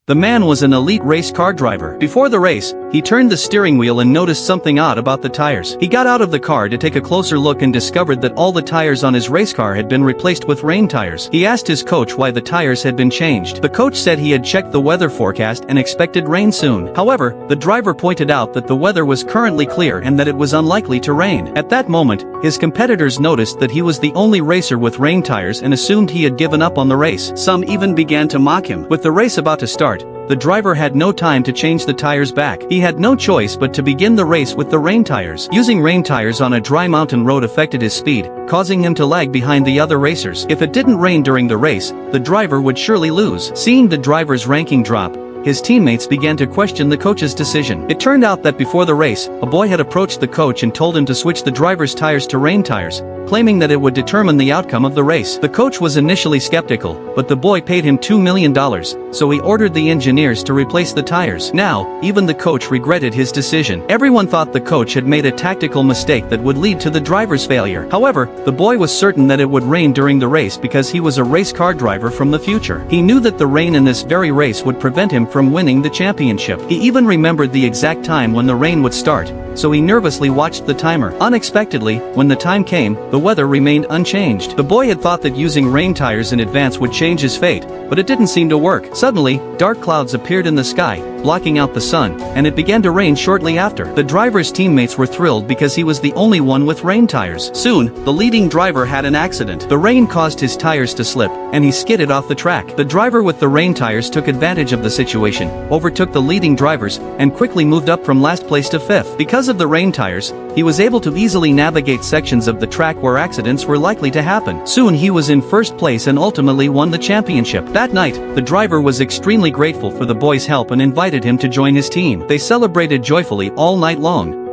The man was an elite race car driver. Before the race, he turned the steering wheel and noticed something odd about the tires. He got out of the car to take a closer look and discovered that all the tires on his race car had been replaced with rain tires. He asked his coach why the tires had been changed. The coach said he had checked the weather forecast and expected rain soon. However, the driver pointed out that the weather was currently clear and that it was unlikely to rain. At that moment, his competitors noticed that he was the only racer with rain tires and assumed he had given up on the race. Some even began to mock him. With the race about to start, the driver had no time to change the tires back. He had no choice but to begin the race with the rain tires. Using rain tires on a dry mountain road affected his speed, causing him to lag behind the other racers. If it didn't rain during the race, the driver would surely lose. Seeing the driver's ranking drop, his teammates began to question the coach's decision. It turned out that before the race, a boy had approached the coach and told him to switch the driver's tires to rain tires, claiming that it would determine the outcome of the race. The coach was initially skeptical, but the boy paid him $2 million, so he ordered the engineers to replace the tires. Now, even the coach regretted his decision. Everyone thought the coach had made a tactical mistake that would lead to the driver's failure. However, the boy was certain that it would rain during the race because he was a race car driver from the future. He knew that the rain in this very race would prevent him from winning the championship. He even remembered the exact time when the rain would start, so he nervously watched the timer. Unexpectedly, when the time came, the weather remained unchanged. The boy had thought that using rain tires in advance would change his fate, but it didn't seem to work. Suddenly, dark clouds appeared in the sky, blocking out the sun, and it began to rain shortly after. The driver's teammates were thrilled because he was the only one with rain tires. Soon, the leading driver had an accident. The rain caused his tires to slip, and he skidded off the track. The driver with the rain tires took advantage of the situation, overtook the leading drivers, and quickly moved up from last place to fifth. Because of the rain tires, he was able to easily navigate sections of the track where accidents were likely to happen. Soon he was in first place and ultimately won the championship. That night, the driver was extremely grateful for the boy's help and invited him to join his team. They celebrated joyfully all night long.